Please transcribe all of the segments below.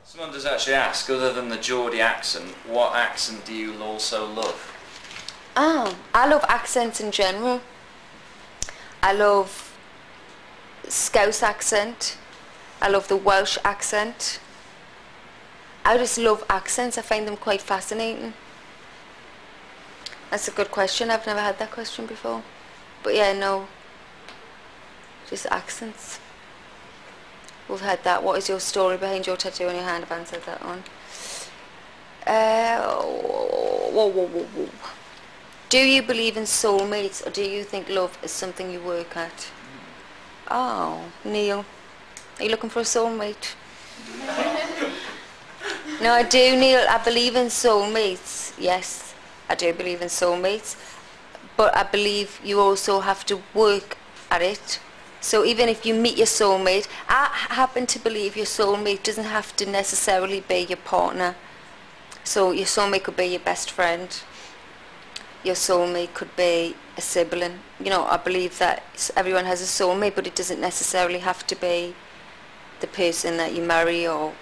Someone does actually ask, other than the Geordie accent, what accent do you also love? I love accents in general. I love Scouse accent. I love the Welsh accent. I just love accents. I find them quite fascinating. That's a good question. I've never had that question before. But yeah, no. Just accents. We've had that. What is your story behind your tattoo on your hand? I've answered that one. Whoa. Do you believe in soulmates, or do you think love is something you work at? Oh, Neil. Are you looking for a soulmate? No, I do, Neil. I believe in soulmates. Yes, I do believe in soulmates. But I believe you also have to work at it. So even if you meet your soulmate, I happen to believe your soulmate doesn't have to necessarily be your partner. So your soulmate could be your best friend. Your soulmate could be a sibling. You know, I believe that everyone has a soulmate, but it doesn't necessarily have to be the person that you marry or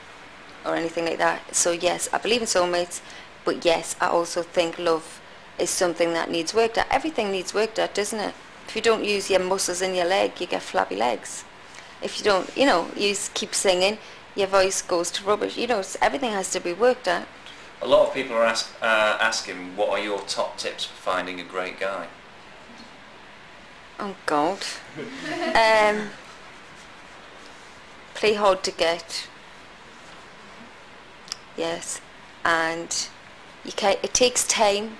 anything like that. So yes, I believe in soulmates, but yes, I also think love is something that needs worked at. Everything needs worked at, doesn't it? If you don't use your muscles in your leg, you get flabby legs. If you don't, you know, you keep singing, your voice goes to rubbish. You know, everything has to be worked at. A lot of people are asking, what are your top tips for finding a great guy? Oh God. Play hard to get. Yes, and it takes time.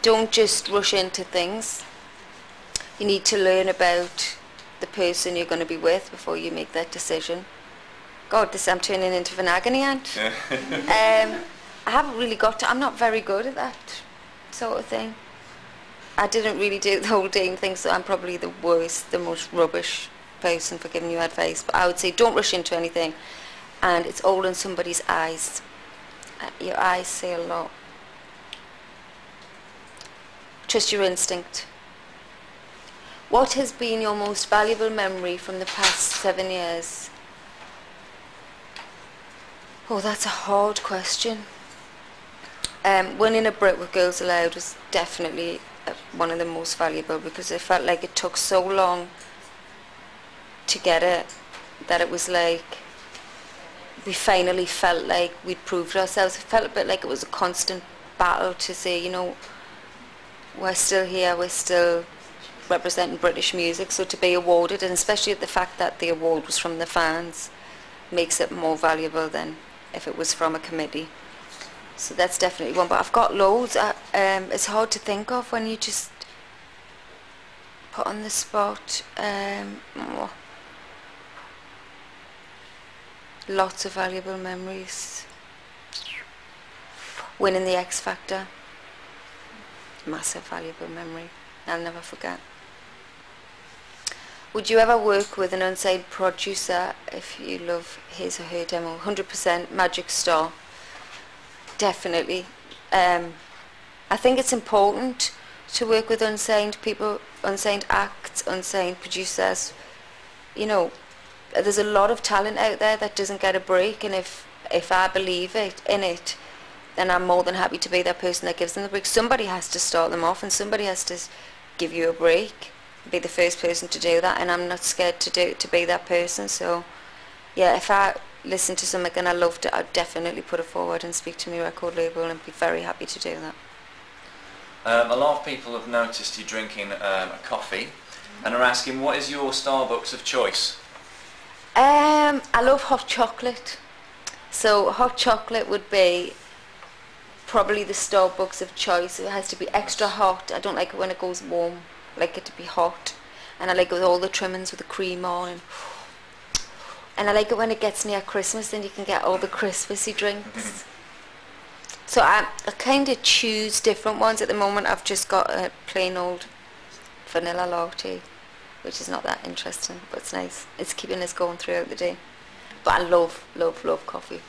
Don't just rush into things. You need to learn about the person you're going to be with before you make that decision. God, I'm turning into an agony aunt. I haven't really I'm not very good at that sort of thing. I didn't really do the whole dating thing, so I'm probably the worst, the most rubbish person for giving you advice. But I would say don't rush into anything, and it's all in somebody's eyes. Your eyes say a lot. Trust your instinct. What has been your most valuable memory from the past 7 years? Oh, that's a hard question. Winning a Brit with Girls Aloud was definitely one of the most valuable, because it felt like it took so long to get it, that it was like we finally felt like we'd proved ourselves. It felt a bit like it was a constant battle to say, you know, we're still here, we're still representing British music. So to be awarded, and especially the fact that the award was from the fans, makes it more valuable than if it was from a committee. So that's definitely one. But I've got loads. It's hard to think of when you just put on the spot. Lots of valuable memories. Winning the X Factor. Massive valuable memory. I'll never forget. Would you ever work with an unsigned producer if you love his or her demo? 100% Magic Star. Definitely. I think it's important to work with unsigned people, unsigned acts, unsigned producers. You know, there's a lot of talent out there that doesn't get a break, and if I believe in it, then I'm more than happy to be that person that gives them the break. Somebody has to start them off, and somebody has to give you a break. Be the first person to do that, and I'm not scared to be that person. So yeah, if I listen to something and I loved it, I'd definitely put it forward and speak to my record label, and be very happy to do that. A lot of people have noticed you drinking a coffee and are asking, what is your Starbucks of choice? I love hot chocolate. So hot chocolate would be probably the Starbucks of choice. It has to be extra hot. I don't like it when it goes warm. I like it to be hot, and I like it with all the trimmings with the cream on, and I like it when it gets near Christmas, then you can get all the Christmassy drinks. So I kind of choose different ones. At the moment I've just got a plain old vanilla latte, which is not that interesting, but it's nice. It's keeping us going throughout the day. But I love coffee.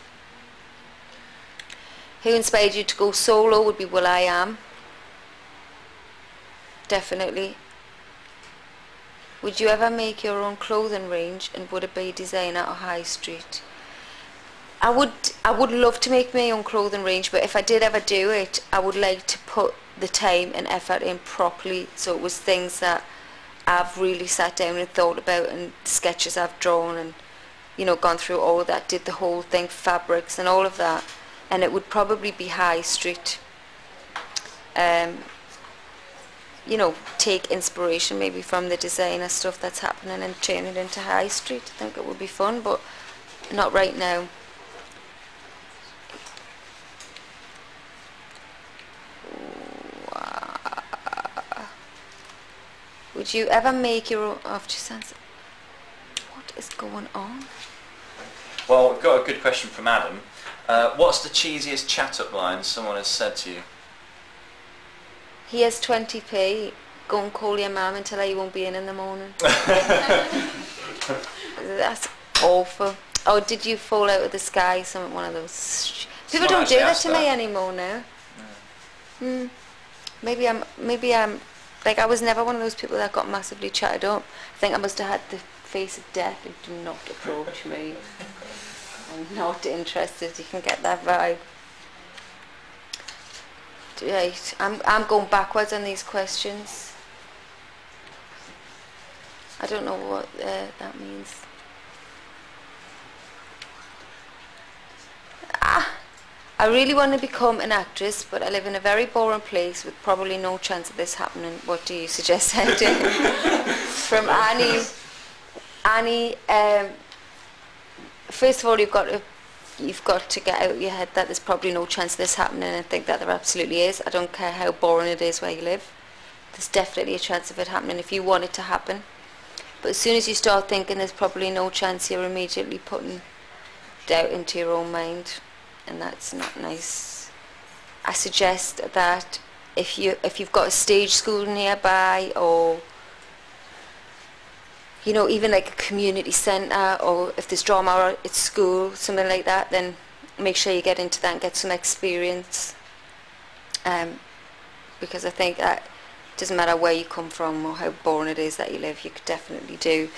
Who inspired you to go solo would be will.i.am. Definitely. Would you ever make your own clothing range, and would it be designer or high street? I would love to make my own clothing range, but if I did ever do it, I would like to put the time and effort in properly, so it was things that I've really sat down and thought about, and sketches I've drawn, and gone through all of that, did the whole thing, fabrics and all of that, and it would probably be high street. Take inspiration maybe from the designer stuff that's happening and turn it into high street. I think it would be fun, but not right now. Would you ever make your own... Oh, just answer. What is going on? Well, we've got a good question from Adam. What's the cheesiest chat-up line someone has said to you? Here's 20p. Go and call your mum and tell her you won't be in the morning. That's awful. Oh, did you fall out of the sky? One of those... People don't do that to me anymore now. No. Maybe I'm... Like, I was never one of those people that got massively chatted up. I think I must have had the face of death and do not approach me. I'm not interested. You can get that vibe. Right, I'm going backwards on these questions. I don't know what that means. I really want to become an actress, but I live in a very boring place with probably no chance of this happening. What do you suggest I do? From Annie. Annie, first of all, you've got to get out of your head that there's probably no chance of this happening, and I think that there absolutely is. I don't care how boring it is where you live. There's definitely a chance of it happening if you want it to happen. But as soon as you start thinking there's probably no chance, you're immediately putting doubt into your own mind, and that's not nice. I suggest that if you've got a stage school nearby, or even like a community centre, or if there's drama at school, something like that, then make sure you get into that and get some experience. Because I think that it doesn't matter where you come from or how boring it is that you live, you could definitely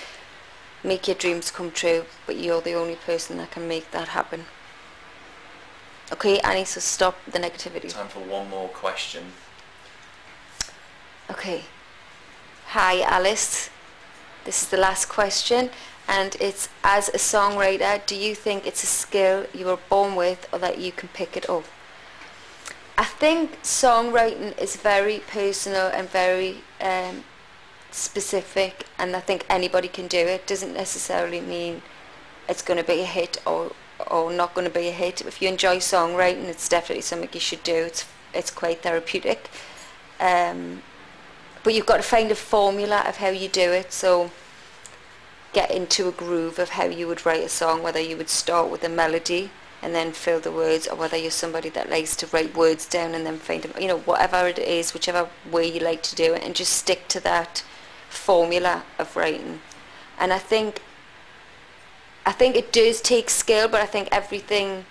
make your dreams come true, but you're the only person that can make that happen. Okay, Annie, so stop the negativity. Time for one more question. Okay. Hi, Alice. This is the last question, and it's, as a songwriter, do you think it's a skill you were born with or that you can pick it up? I think songwriting is very personal and very specific, and I think anybody can do it. Doesn't necessarily mean it's going to be a hit or not going to be a hit. If you enjoy songwriting, it's definitely something you should do. It's quite therapeutic. But you've got to find a formula of how you do it, so get into a groove of how you would write a song, whether you would start with a melody and then fill the words, or whether you're somebody that likes to write words down and then find them, whatever it is, whichever way you like to do it, and just stick to that formula of writing. And I think it does take skill, but I think everything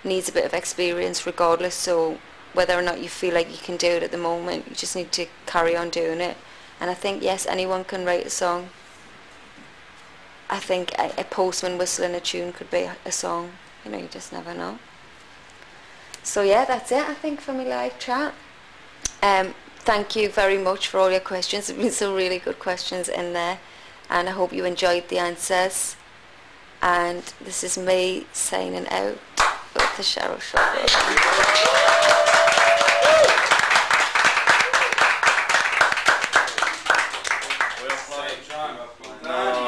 needs a bit of experience regardless, so whether or not you feel like you can do it at the moment, you just need to carry on doing it. And I think, yes, anyone can write a song. I think a postman whistling a tune could be a song. You just never know. So yeah, that's it, I think, for my live chat. Thank you very much for all your questions. There've been some really good questions in there, and I hope you enjoyed the answers. And this is me signing out with the Cheryl Show. No.